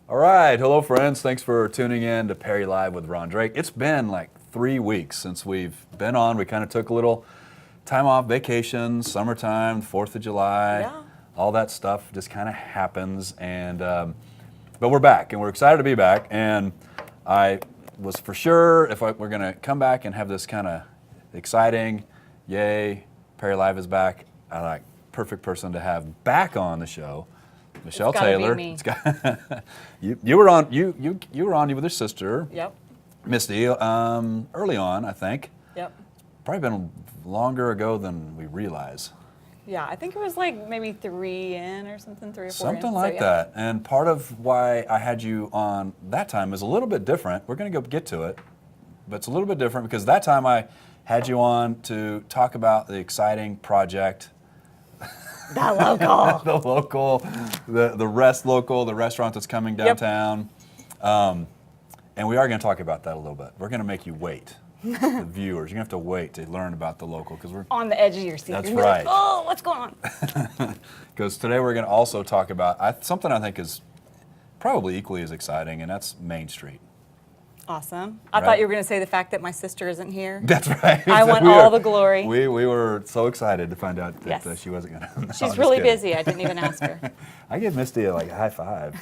All right, hello friends. Thanks for tuning in to Perry Live with Ron Drake. It's been like 3 weeks since we've been on. We kind of took a little time off, vacation, summertime, 4th of July, all that stuff just kind of happens. And but we're back, and we're excited to be back. And I was for sure if we're going to come back and have this kind of exciting, yay, Perry Live is back. I like perfect person to have back on the show. Michelle Taylor. It's gotta be me. You were on. You were on with your sister. Yep. Misty. Early on, I think. Yep. Probably been longer ago than we realize. Yeah, I think it was like maybe 3 in or something, 3 or 4 in. Something like that. And part of why I had you on that time is a little bit different. We're going to get to it, but it's a little bit different because that time I had you on to talk about the exciting project. The local. the restaurant that's coming downtown. Yep. And we are going to talk about that a little bit. We're going to make you wait, the viewers. You're going to have to wait to learn about the local because we're on the edge of your seat. That's You're right. Like, oh, what's going on? Because today we're going to also talk about something I think is probably equally as exciting, and that's Main Street. Awesome. I thought you were going to say the fact that my sister isn't here. That's right. I want all the glory. We were so excited to find out that Yes. she wasn't going to. She's really busy. I didn't even ask her. I gave Misty a high five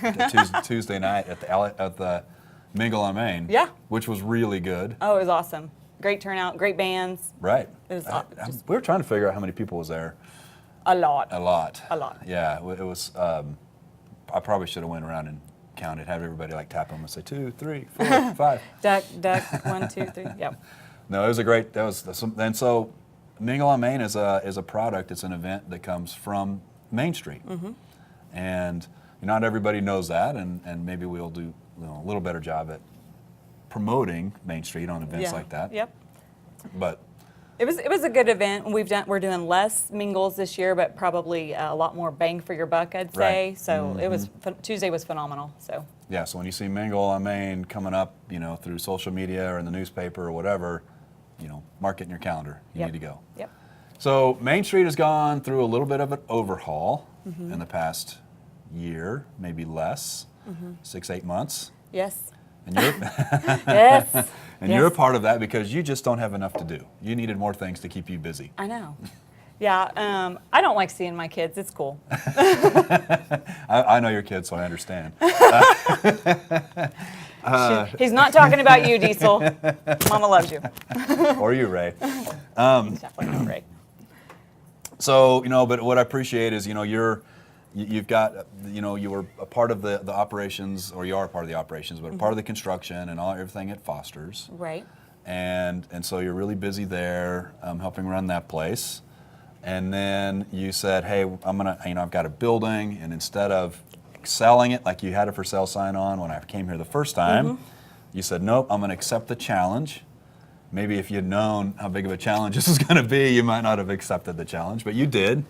Tuesday night at the Mingle on Main. Yeah. Which was really good. Oh, it was awesome. Great turnout, great bands. Right. It was we were trying to figure out how many people was there. A lot. A lot. A lot. Yeah, it was. I probably should have went around and counted, have everybody tap them and say 2, 3, 4, 5. Duck, 1, 2, 3. Yep. No, it was a great. And so, Mingle on Main is a product. It's an event that comes from Main Street, and not everybody knows that, and maybe we'll do a little better job at promoting Main Street on events like that. Yep. But it was a good event. We're doing less mingles this year, but probably a lot more bang for your buck, I'd say. Right. So it was Tuesday was phenomenal. So yeah, so when you see Mingle on Main coming up, through social media or in the newspaper or whatever, mark it in your calendar. You need to go. Yep. So Main Street has gone through a little bit of an overhaul in the past year, maybe less, 6-8 months. Yes. And you're Yes. and you're a part of that because you just don't have enough to do. You needed more things to keep you busy. I know. Yeah. I don't like seeing my kids. It's cool. I know your kids, so I understand. He's not talking about you, Diesel. Mama loves you. Or you, Ray. He's definitely not Ray. So, but what I appreciate is, you've got, you were a part of the operations, or you are a part of the operations, but a part of the construction and everything at Foster's. Right. And so you're really busy there, helping run that place. And then you said, hey, I've got a building, and instead of selling it like you had a for sale sign on when I came here the first time, you said, nope, I'm going to accept the challenge. Maybe if you'd known how big of a challenge this was going to be, you might not have accepted the challenge, but you did.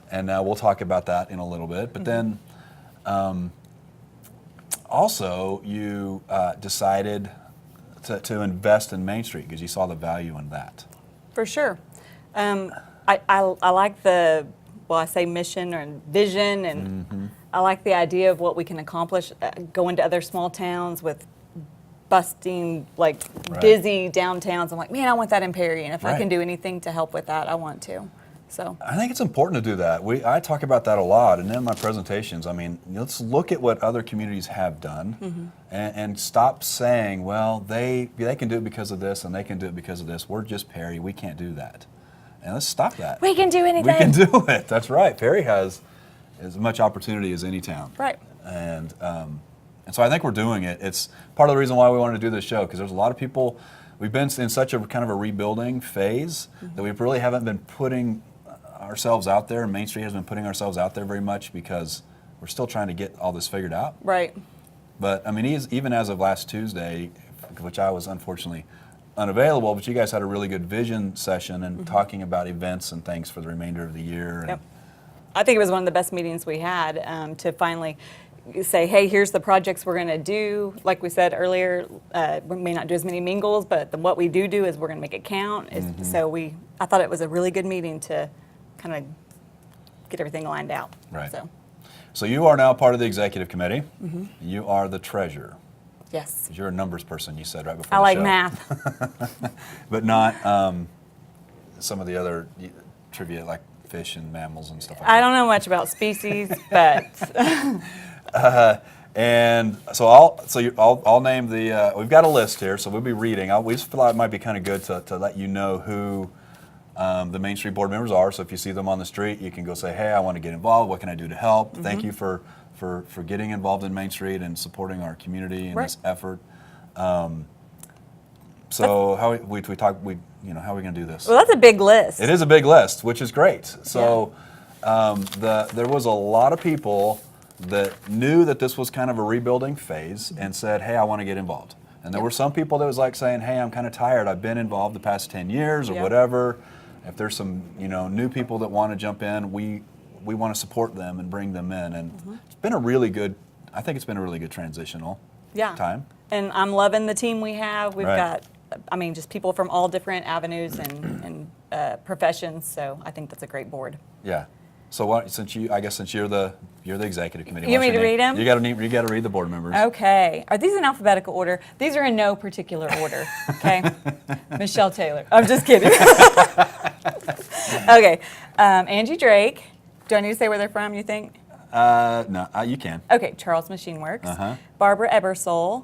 And we'll talk about that in a little bit. But then also you decided to invest in Main Street because you saw the value in that. For sure. I like I say mission or vision, and I like the idea of what we can accomplish, going to other small towns with busting, busy downtowns. I'm like, man, I want that in Perry, and if I can do anything to help with that, I want to. So I think it's important to do that. I talk about that a lot, and in my presentations, let's look at what other communities have done, and stop saying, well, they can do it because of this, and they can do it because of this. We're just Perry. We can't do that. And let's stop that. We can do anything. We can do it. That's right. Perry has as much opportunity as any town. Right. And so I think we're doing it. It's part of the reason why we wanted to do this show, because there's a lot of people. We've been in such a kind of a rebuilding phase that we really haven't been putting ourselves out there, and Main Street hasn't been putting ourselves out there very much because we're still trying to get all this figured out. Right. But even as of last Tuesday, which I was unfortunately unavailable, but you guys had a really good vision session and talking about events and things for the remainder of the year. Yep. I think it was one of the best meetings we had to finally say, hey, here's the projects we're going to do. Like we said earlier, we may not do as many mingles, but what we do is we're going to make it count. So I thought it was a really good meeting to kind of get everything lined out. Right. So you are now part of the executive committee. Mm-hmm. You are the treasurer. Yes. You're a numbers person, you said right before I the like show. math. But not some of the other trivia like fish and mammals and stuff like I that. don't know much about species, but And so I'll name the. We've got a list here, so we'll be reading. We just thought it might be kind of good to let you know who the Main Street board members are. So if you see them on the street, you can go say, "Hey, I want to get involved. What can I do to help?" Mm-hmm. Thank you for getting involved in Main Street and supporting our community in Right. this effort. So how we talk how are we going to do this? well, that's a big list. It is a big list, which is great. So there was a lot of people that knew that this was kind of a rebuilding phase and said, hey, I want to get involved. And there Yep. were some people that was like saying, hey, I'm kind of tired. I've been involved the past 10 years or Yep. whatever. If there's some new people that want to jump in, we want to support them and bring them in. And it's been a really good, I think it's been a really good transitional Yeah. time. And I'm loving the team we have. We've Right. got, just people from all different avenues and professions. So I think that's a great board. Yeah. So since you're the executive committee. You want me what's your to read name? 'em? You got to read the board members. Okay. Are these in alphabetical order? These are in no particular order. Okay. Michelle Taylor. I'm just kidding. Okay. Angie Drake. Do I need to say where they're from, you think? No, you can. Okay. Charles Machine Works. Uh-huh. Barbara Ebersole.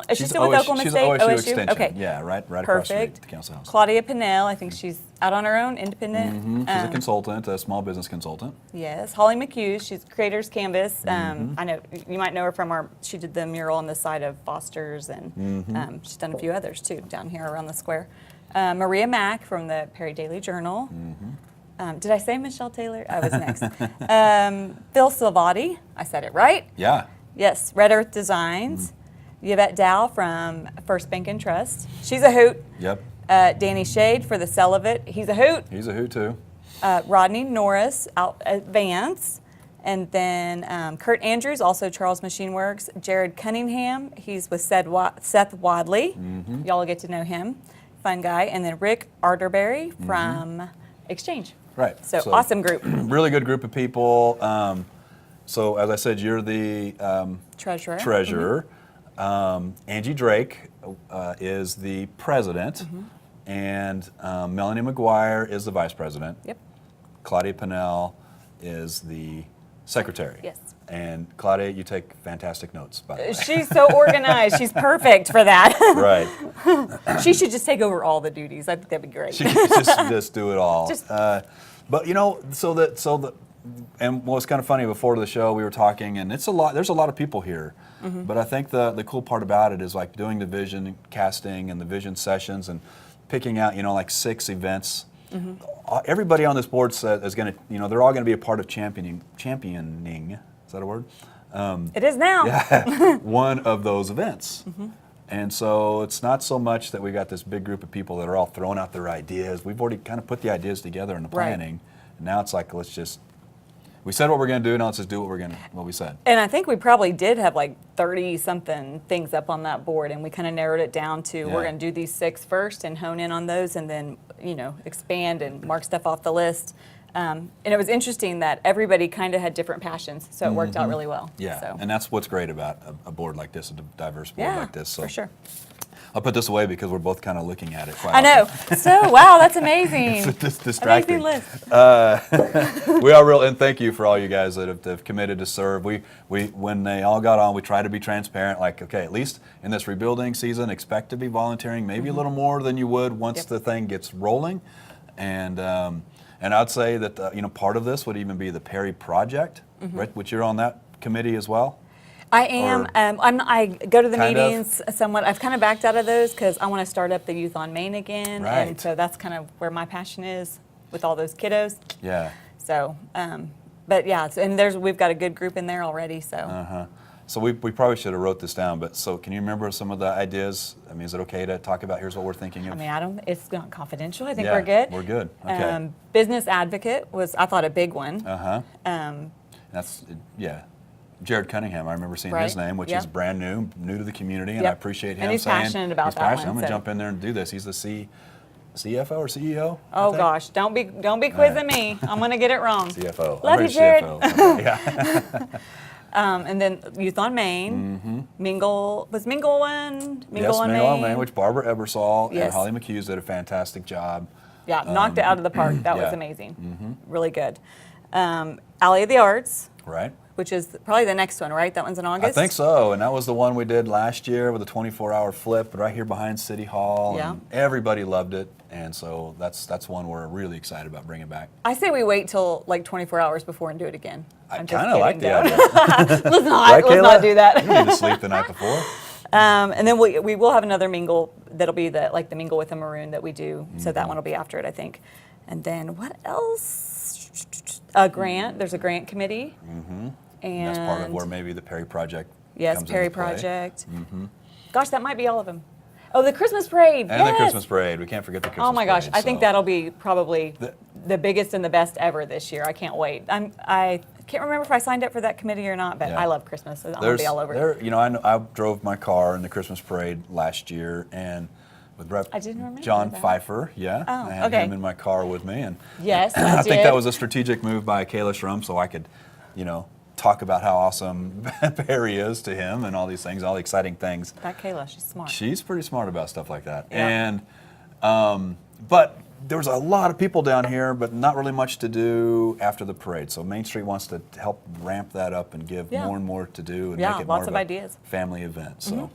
Is she still with Oklahoma she's State? OSU Extension. Okay. Yeah, right across the street, Perfect. the council house. Claudia Pinnell. I think she's out on her own, independent. She's a consultant, a small business consultant. Yes, Holly McHughes, she's Creators Canvas. Mm-hmm. I know you might know her from she did the mural on the side of Foster's, and Mm-hmm. she's done a few others too down here around the square. Maria Mack from the Perry Daily Journal. Mm-hmm. Did I say Michelle Taylor? I was next. Phil Silvati, I said it right. Yeah. Yes, Red Earth Designs. Yvette Dow from First Bank and Trust. She's a hoot. Yep. Danny Shade for the Sell of It. He's a hoot. He's a hoot too. Rodney Norris out at Vance, and then Kurt Andrews, also Charles Machine Works. Jared Cunningham, he's with Seth Wadley. Y'all will get to know him, fun guy. And then Rick Arterberry from Exchange. Right. So awesome group. Really good group of people. So as I said, you're the Treasurer. treasurer. Angie Drake is the president, and Melanie McGuire is the vice president. Yep. Claudia Pinnell is the secretary. Yes. And Claudia, you take fantastic notes, by the way. She's so organized. She's perfect for that. Right. She should just take over all the duties. I think that'd be great. She can just do it all. Just- But and what was kind of funny before the show, we were talking, and there's a lot of people here. But I think the cool part about it is like doing the vision casting and the vision sessions and picking out, like 6 events. Everybody on this board is going to, they're all going to be a part of championing. Is that a word? It is now. One of those events. And so it's not so much that we got this big group of people that are all throwing out their ideas. We've already kind of put the ideas together in the Right. planning. And now it's like, we said what we're going to do, now let's just do what we said. And I think we probably did have like 30-something things up on that board, and we kind of narrowed it down to we're Yeah. going to do these 6 first and hone in on those, and then expand and mark stuff off the list. And it was interesting that everybody kind of had different passions, so it worked out really well. Yeah, So, and that's what's great about a board like this, a diverse board yeah, like this. So for sure. I'll put this away because we're both kind of looking at it quite I know. often. So wow, that's amazing. It's distracting. Amazing list. We are real, and thank you for all you guys that have committed to serve. We when they all got on, we try to be transparent. Like, okay, at least in this rebuilding season, expect to be volunteering, maybe a little more than you would once Yep. the thing gets rolling. And I'd say that part of this would even be the Perry Project, right? Which you're on that committee as well. I am. Or I go to the kind of? meetings somewhat. I've kind of backed out of those because I want to start up the Youth on Main again, Right. and so that's kind of where my passion is with all those kiddos. Yeah. So, but yeah, and we've got a good group in there already. So, So we probably should have wrote this down. But so can you remember some of the ideas? I mean, is it okay to talk about? Here's what we're thinking of. It's not confidential. I think Yeah, we're good. we're good. Okay. Business advocate was, I thought, a big one. That's Jared Cunningham. I remember seeing his Right, name, which yep. is brand new to the community, and Yep. I appreciate him And he's saying passionate about he's that passionate. one, I'm going to so- jump in there and do this. He's the CFO or CEO? I Oh think? gosh, don't be quizzing me. I'm gonna get it wrong. CFO. Love I'm you, very Jared. CFO. Okay, yeah. And then Youth on Main. Mingle was Mingle one. Yes, on Mingle on Main. Main, which Barbara Ebersol and Yes. Holly McHughes did a fantastic job. Yeah, knocked it out of the park. That was yeah. amazing. Really good. Alley of the Arts, Right? which is probably the next one, right? That one's in August. I think so, and that was the one we did last year with a 24-hour flip right here behind City Hall. Yeah. And everybody loved it, and so that's one we're really excited about bringing back. I say we wait till like 24 hours before and do it again. I I'm just kind of like the kidding, idea. Let's not. Right, let's Kayla? not do that. You need to sleep the night before. And then we will have another mingle that'll be the mingle with the maroon that we do. So Mm-hmm. that one will be after it, I think. And then what else? A grant. There's a grant committee. And That's part of where maybe the Perry Project yes, comes Perry into play. Project. Gosh, that might be all of them. Oh, the Christmas parade. And the yes! Christmas parade. We can't forget the Christmas Oh my gosh, parade. I think so- that'll be probably The- the biggest and the best ever this year. I can't wait. I can't remember if I signed up for that committee or not, but Yeah. I love Christmas. I'm gonna be all over it. There, you know, I drove my car in the Christmas parade last year, and with Rep. I didn't remember John that. Pfeiffer, yeah. Oh, I had okay. him in my car with me, and Yes, I I think did. that was a strategic move by Kayla Shrum, so I could, you know, talk about how awesome Perry is to him and all these things, all the exciting things. That Kayla, she's smart. She's pretty smart about stuff like that. Yeah. And but there was a lot of people down here, but not really much to do after the parade. So Main Street wants to help ramp that up and give Yeah. more and more to do and Yeah, make it more lots of of a ideas. family event. So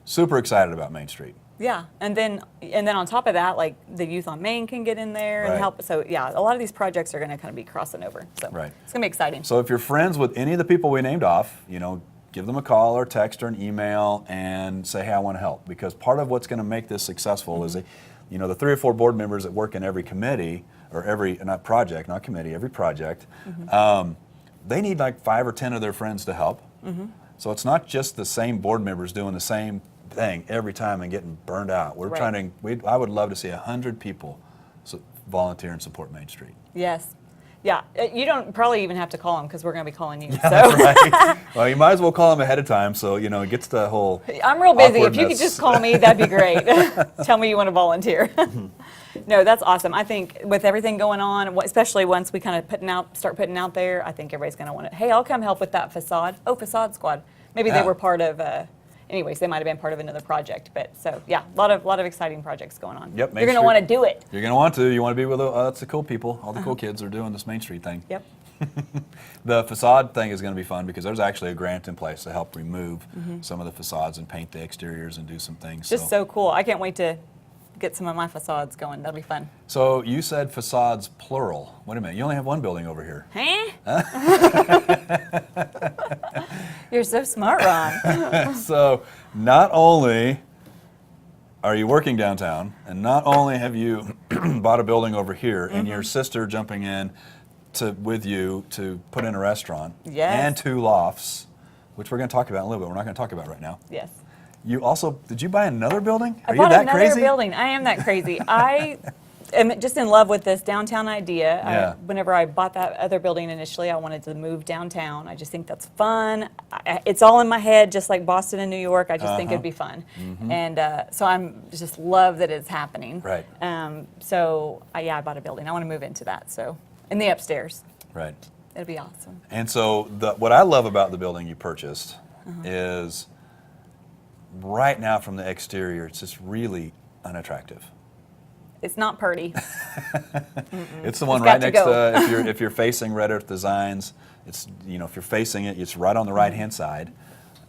super excited about Main Street. Yeah, and then on top of that, like the Youth on Main can get in there and Right. help. So yeah, a lot of these projects are going to kind of be crossing over. So Right. it's going to be exciting. So if you're friends with any of the people we named off, you know, give them a call or text or an email and say, hey, I want to help. Because part of what's going to make this successful is, you know, the 3 or 4 board members that work in every committee or every, not project, not committee, every project, they need like 5 or 10 of their friends to help. So it's not just the same board members doing the same thing every time and getting burned out. We're Right. trying to, I would love to see 100 people volunteer and support Main Street. Yes. Yeah, you don't probably even have to call them because we're going to be calling you. So Right. Well, you might as well call them ahead of time so, you know, it gets the whole I'm real busy. If you could awkwardness. just call me, that'd be great. Tell me you want to volunteer. No, that's awesome. I think with everything going on, especially once we kind of start putting out there, I think everybody's going to want to, hey, I'll come help with that facade. Oh, facade squad. Maybe they Yeah. were part of, anyways, they might have been part of another project. But so, yeah, a lot of exciting projects going on. Yep, Main You're going to Street. want to do it. You're going to want to. You want to be with that's the cool people. All the cool kids are doing this Main Street thing. Yep. The facade thing is going to be fun because there's actually a grant in place to help remove some of the facades and paint the exteriors and do some things. Just so cool. I can't wait to get some of my facades going. That'll be fun. So you said facades plural. Wait a minute. You only have one building over here. Huh? You're so smart, Ron. So not only are you working downtown, and not only have you bought a building over here, and your sister jumping in with you to put in a restaurant, Yes. and 2 lofts, which we're going to talk about in a little bit. We're not going to talk about right now. Yes. You also, did you buy another building? I Are bought you that another crazy? building. I am that crazy. I am just in love with this downtown idea. Yeah. Whenever I bought that other building initially, I wanted to move downtown. I just think that's fun. It's all in my head, just like Boston and New York. I just think it'd be fun. And so I'm just love that it's happening. Right. So I bought a building. I want to move into that. So in the upstairs, Right. it'll be awesome. And so what I love about the building you purchased is right now from the exterior, it's just really unattractive. It's not pretty. It's the one It's got right to next go. to if you're facing Red Earth Designs. It's, you know, if you're facing it, it's right on the right hand side.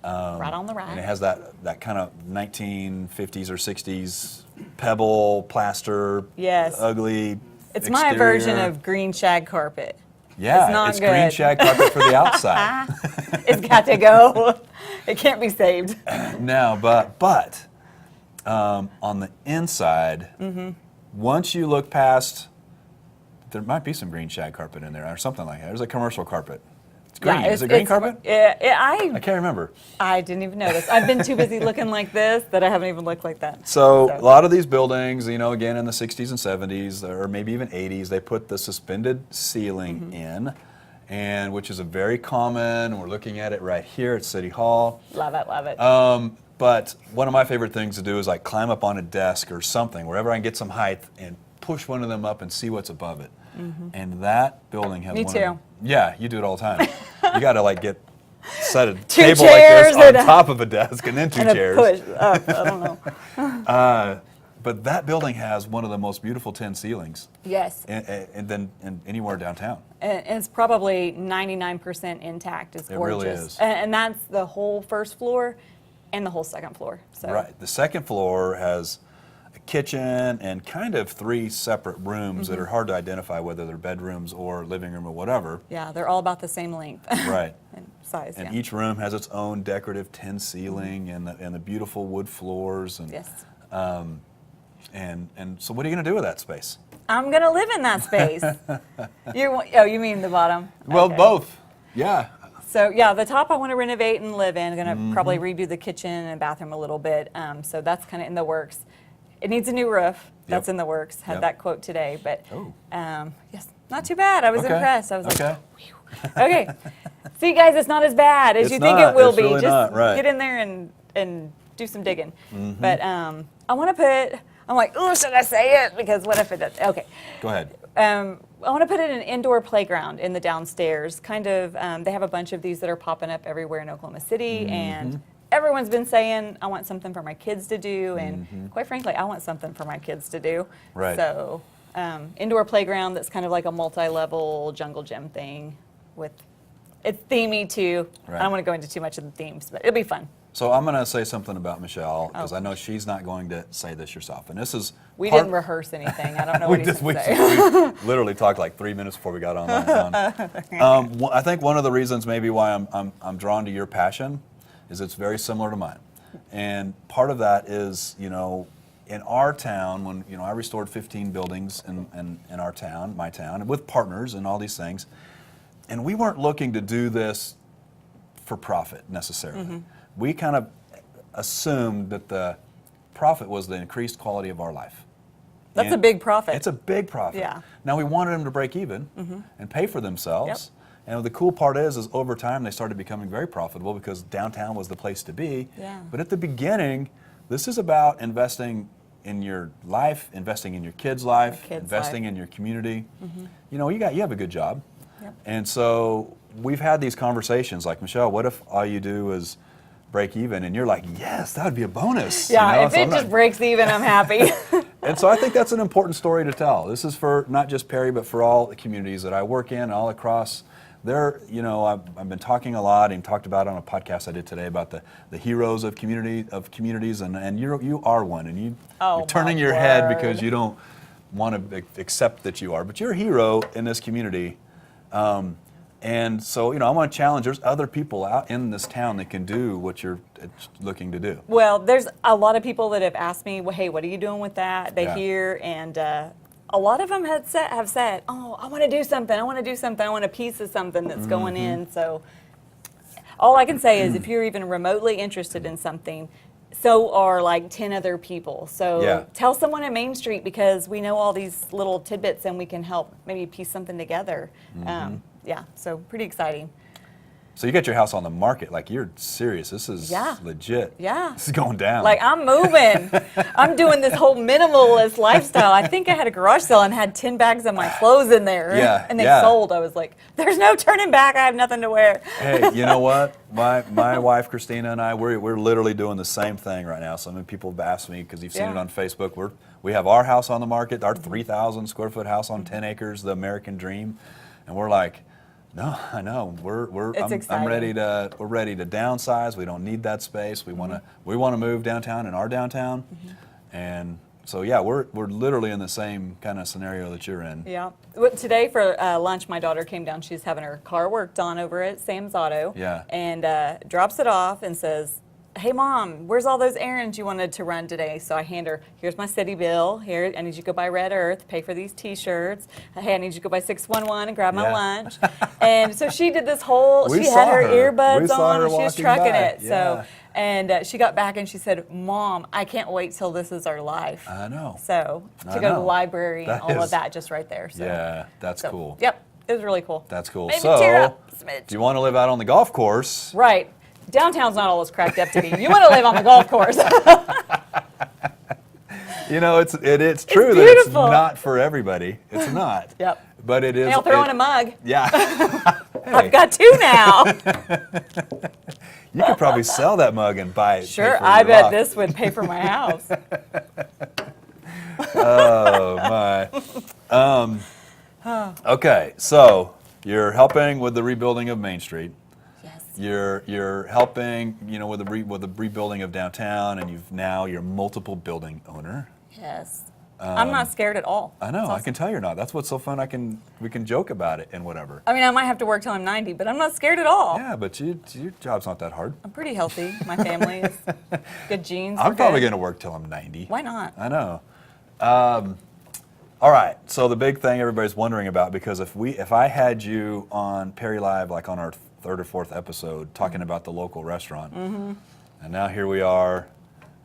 Right on the And it right. has that kind of 1950s or 60s pebble plaster, Yes. ugly. It's my exterior. version of green shag carpet. Yeah, it's not it's green good. shag carpet for the outside. It's got to go. It can't be saved. No, but on the inside, once you look past, there might be some green shag carpet in there or something like that. There's a commercial carpet. It's green. Is it green carpet? Yeah, I can't remember. I didn't even notice. I've been too busy looking like this that I haven't even looked like that. So a lot of these buildings, you know, again in the 60s and 70s, or maybe even 80s, they put the suspended ceiling in, and which is a very common. We're looking at it right here at City Hall. Love it, love it. But one of my favorite things to do is like climb up on a desk or something, wherever I can get some height, and push one of them up and see what's above it. And that building has Me one too. of them. Yeah, you do it all the time. You got to like set a Two table like chairs this on and a- top of a desk and then two And a chairs. push up, I don't know. But that building has one of the most beautiful tin ceilings, Yes. and anywhere downtown. And it's probably 99% intact. It's It gorgeous. really is. And that's the whole first floor and the whole second floor. So Right. The second floor has a kitchen and kind of 3 separate rooms that are hard to identify whether they're bedrooms or living room or whatever. yeah, they're all about the same length Right. and size. And yeah. each room has its own decorative tin ceiling and the beautiful wood floors. And, Yes. and so what are you going to do with that space? I'm going to live in that space. You mean the bottom? Well, Okay. both. Yeah. So yeah, the top I want to renovate and live in. I'm going to Mm-hmm. probably redo the kitchen and bathroom a little bit. So that's kind of in the works. It needs a new roof. That's Yep. in the works. Had Yep. that quote today, but Oh. yes, not too bad. I was Okay. impressed. I was like, Okay. okay. See, guys, it's not as bad as It's you think not. it will It's be. really Just not, right. get in there and do some digging. But I want to put. I'm like, oh, should I say it? Because what if it does? Okay. Go ahead. I want to put in an indoor playground in the downstairs. Kind of, they have a bunch of these that are popping up everywhere in Oklahoma City, and everyone's been saying, I want something for my kids to do, and quite frankly, I want something for my kids to do. Right. So, indoor playground that's kind of like a multi-level jungle gym thing with, it's themey too. Right. I don't want to go into too much of the themes, but it'll be fun. So I'm going to say something about Michelle because Oh. I know she's not going to say this herself. And this is We part- didn't rehearse anything. I don't know we, what he's just, we, going to say. we literally talked like 3 minutes before we got on. I think one of the reasons maybe why I'm drawn to your passion is it's very similar to mine. And part of that is, you know, in our town, when, you know, I restored 15 buildings in our town, my town, with partners and all these things. And we weren't looking to do this for profit necessarily. We kind of assumed that the profit was the increased quality of our life. That's And a big profit. It's a big profit. Yeah. Now we wanted them to break even and pay for themselves. And the cool part is over time they started becoming very profitable because downtown was the place to be. Yeah. But at the beginning, this is about investing in your life, investing in your kids' life, kids' investing life. in your community. You know, you have a good job. Yep. And so we've had these conversations like, Michelle, what if all you do is break even? And you're like, yes, that would be a bonus. yeah, you know? if So it I'm just not- breaks even, I'm happy. And so I think that's an important story to tell. This is for not just Perry, but for all the communities that I work in, all across. There, you know, I've been talking a lot and talked about on a podcast I did today about the heroes of communities, and you are one, and you're turning my your head word. because you don't want to accept that you are, but you're a hero in this community. And so, you know, I want to challenge. There's other people out in this town that can do what you're looking to do. Well, there's a lot of people that have asked me, well, hey, what are you doing with that? They Yeah. hear, and a lot of them have said, oh, I want to do something. I want to do something. I want a piece of something that's going in. So all I can say is if you're even remotely interested in something, so are like 10 other people. So Yeah. tell someone at Main Street because we know all these little tidbits and we can help maybe piece something together. Yeah, so pretty exciting. So you got your house on the market, like you're serious. This is Yeah. legit. Yeah. This is going down. Like I'm moving. I'm doing this whole minimalist lifestyle. I think I had a garage sale and had 10 bags of my clothes in there. Yeah, And they yeah. sold. I was like, there's no turning back. I have nothing to wear. Hey, you know what? My wife Christina and I, we're literally doing the same thing right now. So many people have asked me because you've seen it Yeah. on Facebook. We have our house on the market, our 3,000 square foot house on 10 acres, the American dream, and we're like, no, I know. I'm exciting. ready we're ready to downsize. We don't need that space. We want to move downtown in our downtown, and so yeah, we're literally in the same kind of scenario that you're in. Yeah. Well, today for lunch, my daughter came down. She's having her car worked on over at Sam's Auto. Yeah. And drops it off and says, hey, Mom, where's all those errands you wanted to run today? So I hand her, here's my city bill. Here, I need you to go buy Red Earth, pay for these T-shirts. Hey, I need you to go buy 611 and grab my Yeah. lunch. And so she did this whole, We she saw had her her. earbuds We saw on her and she was walking trucking by. it. Yeah. So, and she got back and she said, Mom, I can't wait till this is our life. I know. So I to go to the know. library and That all is- of that just right there. So, Yeah, that's so, cool. Yep, it was really cool. That's cool. Maybe So, tear up a smidge. if you want to live out on the golf course, Right. downtown's not all it's cracked up to be. You want to live on the golf course. You know, it's true that it's beautiful. not for everybody. It's not. Yep. But it is. Hey, I'll throw in a mug. Yeah. I've got two now. You could probably sell that mug and buy it. Sure, I bet this would pay for my house. Oh my. Okay, so you're helping with the rebuilding of Main Street. Yes. You're helping, you know, with the rebuilding of downtown, and you're multiple building owner. Yes. I'm not scared at all. I know. It's I awesome. can tell you're not. That's what's so fun. We can joke about it and whatever. I mean, I might have to work till I'm 90, but I'm not scared at all. Yeah, but your job's not that hard. I'm pretty healthy. My family is good genes. I'm we're probably good. going to work till I'm 90. Why not? I know. All right. So the big thing everybody's wondering about, because if I had you on Perry Live, like on our third or fourth episode, talking about the local restaurant, and now here we are,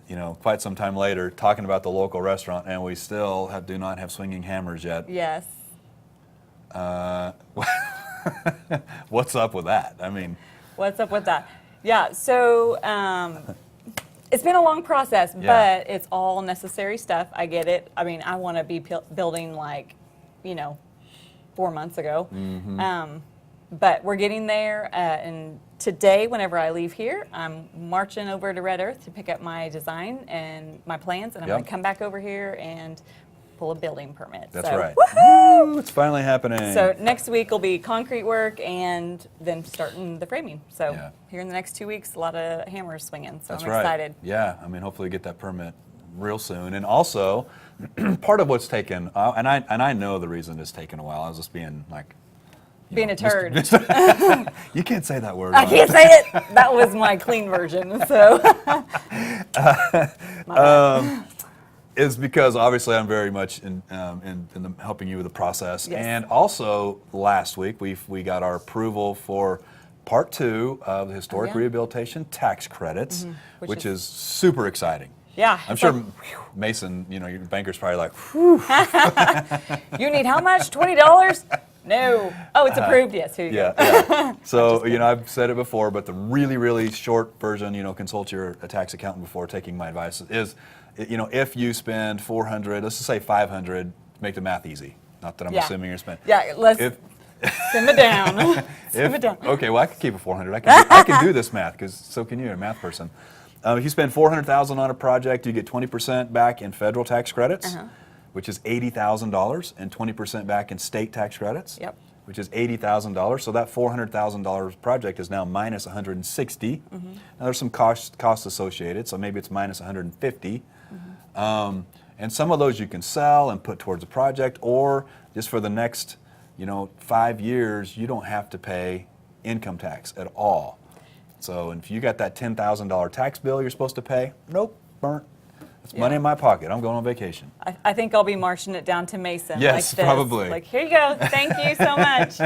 you know, quite some time later, talking about the local restaurant, and we still do not have swinging hammers yet. Yes. What's up with that? I mean, What's up with that? Yeah, so it's been a long process, Yeah. but it's all necessary stuff. I get it. I mean, I want to be building like, 4 months ago. But we're getting there, and today, whenever I leave here, I'm marching over to Red Earth to pick up my design and my plans, and I'm going Yep. to come back over here and pull a building permit. that's So, right. woohoo! Woo, it's finally happening. So next week will be concrete work and then starting the framing. So Yeah. here in the next 2 weeks, a lot of hammers swinging. So That's I'm right. excited. Yeah, I mean, hopefully get that permit real soon. And also, part of what's taken, and I know the reason it's taken a while. I was just being like, Being a turd. you can't say that word. I Mom. can't say it. That was my clean version. So Is because obviously I'm very much in the helping you with the process. Yes. And also last week we got our approval for part 2 of the historic yeah. rehabilitation tax credits, which is- is super exciting. yeah. I'm it's sure like, Mason, your banker's probably like, whew. you need how much? $20? No. Oh, it's approved. Yes. Here you go. Yeah. So, I've said it before, but the really, really short version, consult your tax accountant before taking my advice is, if you spend 400, let's just say 500, make the math easy. Not that I'm Yeah. assuming you're spending. Yeah. Let's If, simmer down. Simmer down. okay, well, I could keep it 400. I can do this math, because so can you, you're a math person. If you spend $400,000 on a project, you get 20% back in federal tax credits, which is $80,000, and 20% back in state tax credits, Yep. which is $80,000. So that $400,000 project is now minus 160. Now there's some costs associated, so maybe it's minus 150. And some of those you can sell and put towards a project, or just for the next 5 years, you don't have to pay income tax at all. So if you got that $10,000 tax bill you're supposed to pay, nope, burnt. It's money in my pocket. I'm going on vacation. I think I'll be marching it down to Mason. Yes, like this. probably. Like, here you go. Thank you so much.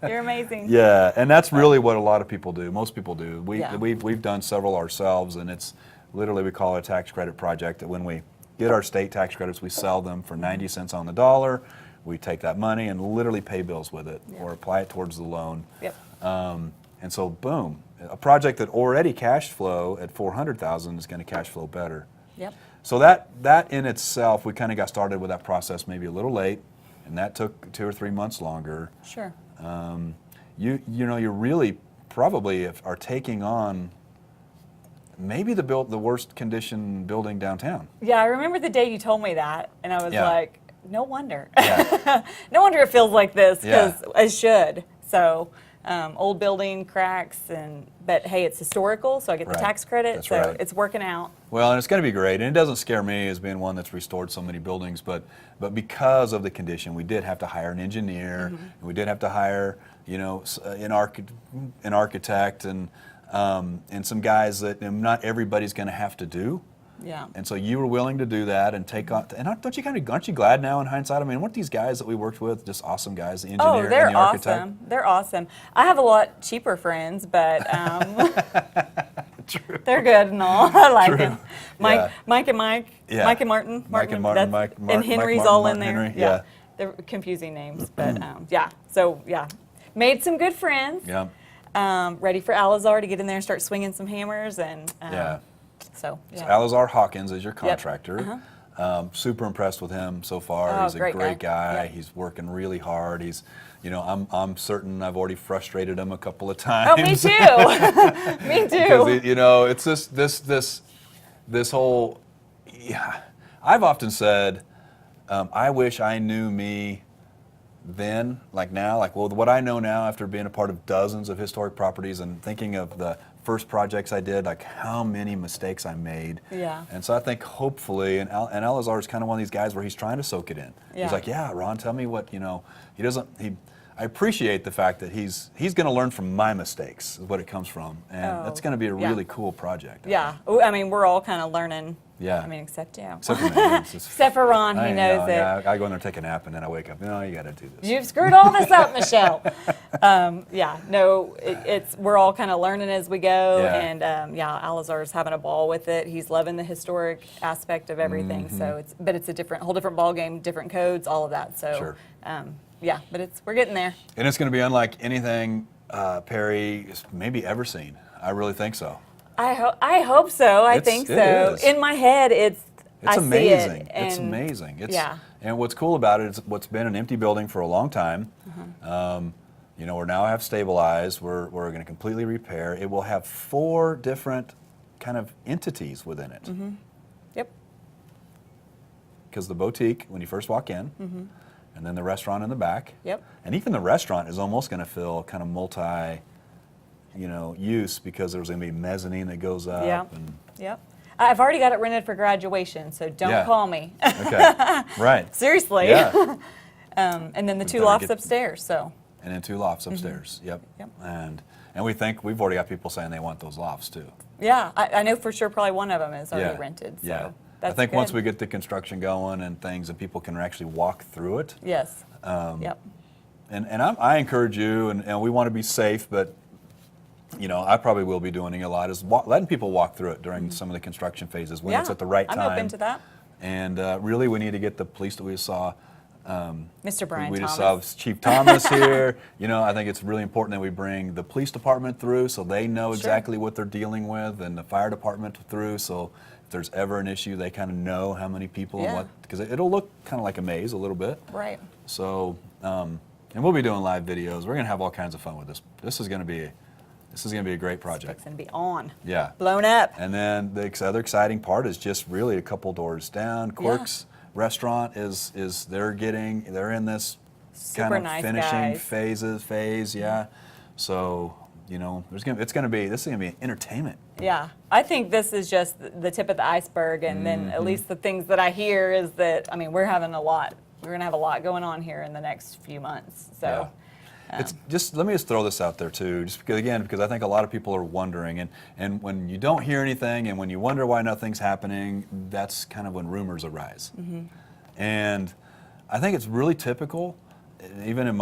You're amazing. Yeah, and that's really what a lot of people do. Most people do. Yeah. We've done several ourselves, and it's literally, we call it a tax credit project. That when we get our state tax credits, we sell them for 90 cents on the dollar. We take that money and literally pay bills with it, or apply it towards the loan. Yep. And so, boom, a project that already cash flow at $400,000 is going to cash flow better. Yep. So that in itself, we kind of got started with that process maybe a little late, and that took 2 or 3 months longer. Sure. You really probably are taking on maybe the worst condition building downtown. Yeah, I remember the day you told me that, and I was Yeah. like, no wonder. Yeah. No wonder it feels like this, Yeah. because it should. So, old building cracks, but hey, it's historical, so I get the Right. tax credit, That's so right. it's working out. Well, and it's going to be great, and it doesn't scare me as being one that's restored so many buildings, but because of the condition, we did have to hire an engineer, and we did have to hire, an architect, and some guys that not everybody's going to have to do. Yeah. And so you were willing to do that and take on. And aren't you glad now in hindsight? I mean, weren't these guys that we worked with just awesome guys, the engineer Oh, they're and the architect? awesome. They're awesome. I have a lot cheaper friends, but they're good and all. I like True. them. Yeah. Mike and Mike. Yeah. Mike and Martin. Mike and Martin, that's- Mike and Henry's Martin, all Martin in there. Henry, yeah. They're confusing names, but yeah. So yeah, made some good friends. Yeah. Ready for Alizar to get in there and start swinging some hammers. And Yeah. so, So yeah. Alizar Hawkins is your contractor. Super impressed with him so far. Oh, He's a great great guy. guy. Yep. He's working really hard. He's, you know, I'm certain I've already frustrated him a couple of times. Oh, me too. Me Because too. you know, it's this whole. Yeah, I've often said, I wish I knew me then, like now, like well, what I know now after being a part of dozens of historic properties and thinking of the first projects I did, like how many mistakes I made. Yeah. And so I think hopefully, and Alizar is kind of one of these guys where he's trying to soak it in. Yeah. He's like, yeah, Ron, tell me what, you know, he doesn't, I appreciate the fact that he's going to learn from my mistakes, is what it comes from. And that's going to be a yeah. really cool project. I Yeah. think. Oh, I mean, we're all kind of learning. Yeah. I mean, except you. Except for me. It's just- Except for Ron, he knows it. Yeah, I go in there, take a nap, and then I wake up. No, you got to do this. You've screwed all this up, Michelle. Yeah, no, we're all kind of learning as we go, Yeah. and yeah, Alizar's having a ball with it. He's loving the historic aspect of everything. Mm-hmm. So it's a whole different ball game, different codes, all of that. So Sure. yeah, but we're getting there. And it's going to be unlike anything Perry has maybe ever seen. I really think so. I hope so. I think It so. is. In my head, It's I amazing. See it, It's and amazing. It's, yeah. And what's cool about it is what's been an empty building for a long time. You know, we now have stabilized. We're going to completely repair. It will have 4 different kind of entities within it. Yep. Because the boutique, when you first walk in, and then the restaurant in the back. Yep. And even the restaurant is almost going to feel kind of use because there's going to be mezzanine that goes up. Yeah. And, Yep. I've already got it rented for graduation, so don't Yeah. call me. okay. Right. Seriously. Yeah. And then the 2 better lofts get- upstairs. So And then 2 lofts upstairs. Yep. Yep. And we think we've already got people saying they want those lofts too. yeah, I know for sure probably one of them is already Yeah. rented. So Yeah. that's I think once good. we get the construction going and things and people can actually walk through it. Yes. Yep. And I encourage you, and we want to be safe, but you know, I probably will be doing a lot is letting people walk through it during some of the construction phases when Yeah, it's at the right time. I'm open to that. And really, we need to get the police that we saw. Mr. Brian we Thomas. just saw Chief Thomas here. You know, I think it's really important that we bring the police department through so they know Sure. exactly what they're dealing with, and the fire department through so if there's ever an issue, they kind of know how many people and Yeah. what, because it'll look kind of like a maze a little bit. Right. So, and we'll be doing live videos. We're going to have all kinds of fun with this. This is going to be a great project. It's going to be on. Yeah. Blown up. And then the other exciting part is just really a couple doors down. Quirk's restaurant is they're in this Super kind of nice finishing guys. phase, yeah. So, you know, this is gonna be entertainment. Yeah, I think this is just the tip of the iceberg, and then at least the things that I hear is that, I mean, we're having a lot. We're going to have a lot going on here in the next few months. So, It's just, let me just throw this out there too, just because I think a lot of people are wondering, and when you don't hear anything and when you wonder why nothing's happening, that's kind of when rumors arise. And I think it's really typical, even in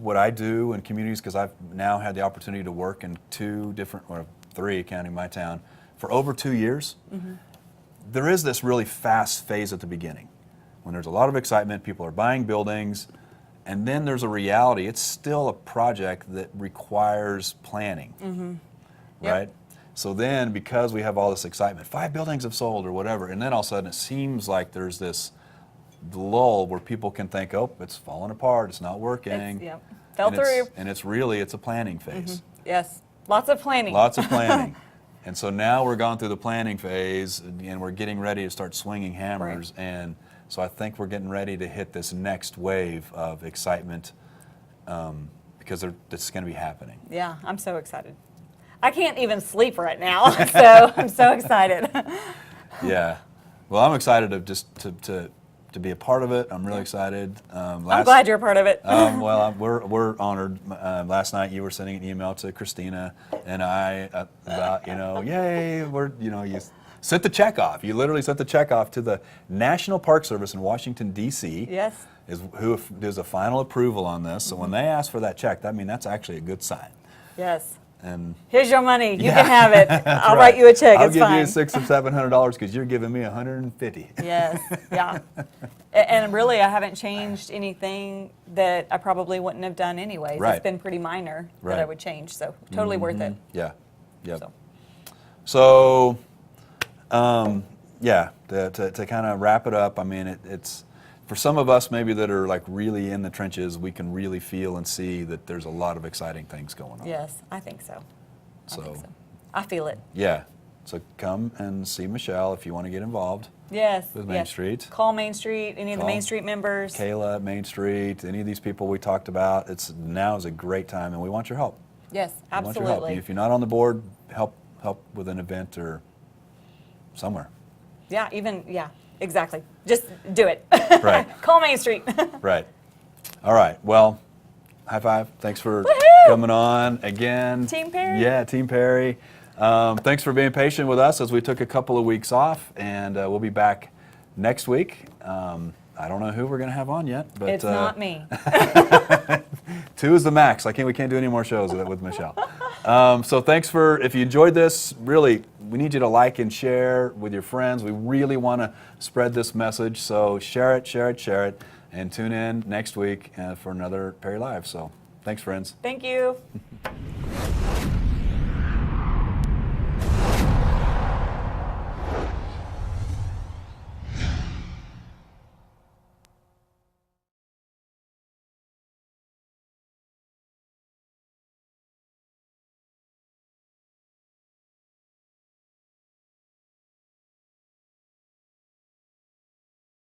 what I do in communities, because I've now had the opportunity to work in 3 counting my town, for over 2 years. There is this really fast phase at the beginning when there's a lot of excitement, people are buying buildings, and then there's a reality. It's still a project that requires planning, Yep. right? So then, because we have all this excitement, 5 buildings have sold or whatever, and then all of a sudden it seems like there's this lull where people can think, oh, it's falling apart, it's not working. Yep. Fell And it's- through. And it's a planning phase. Yes, lots of planning. Lots of planning. And so now we're going through the planning phase and we're getting ready to start swinging hammers. And so I think we're getting ready to hit this next wave of excitement because this is going to be happening. Yeah, I'm so excited. I can't even sleep right now, so I'm so excited. Yeah. Well, I'm excited to be a part of it. I'm really excited. I'm glad you're a part of it. Well, we're honored. Last night you were sending an email to Christina and I about, yay, you sent the check off. You literally sent the check off to the National Park Service in Washington, D.C. Yes. Who does a final approval on this. So when they ask for that check, that's actually a good sign. Yes. and Here's your money. You Yeah. can have it. That's I'll right. write you a check. I'll It's give fine. you $600 or $700 because you're giving me $150. Yes, yeah. And really, I haven't changed anything that I probably wouldn't have done anyways. Right. It's been pretty minor that I Right. would change, so totally worth it. Yeah. Yep. So. So, yeah, to kind of wrap it up, I mean, it's for some of us maybe that are like really in the trenches, we can really feel and see that there's a lot of exciting things going on. Yes, I think so. I So, think so. I feel it. yeah. So come and see Michelle if you want to get involved. Yes. With Main yes. Street. Call Main Street, any of the Call Main Street members. Kayla at Main Street, any of these people we talked about, now is a great time and we want your help. Yes, We want your help. absolutely. If you're not on the board, help with an event or somewhere. Yeah, exactly. Just do it. Right. Call Main Street. Right. All right. Well, high five. Thanks for coming on again. Team Perry. Yeah, Team Perry. Thanks for being patient with us as we took a couple of weeks off, and we'll be back next week. I don't know who we're going to have on yet, but It's not me. 2 is the max. We can't do any more shows with Michelle. So thanks if you enjoyed this, really, we need you to like and share with your friends. We really want to spread this message. So share it, and tune in next week for another Perry Live. So thanks, friends. Thank you.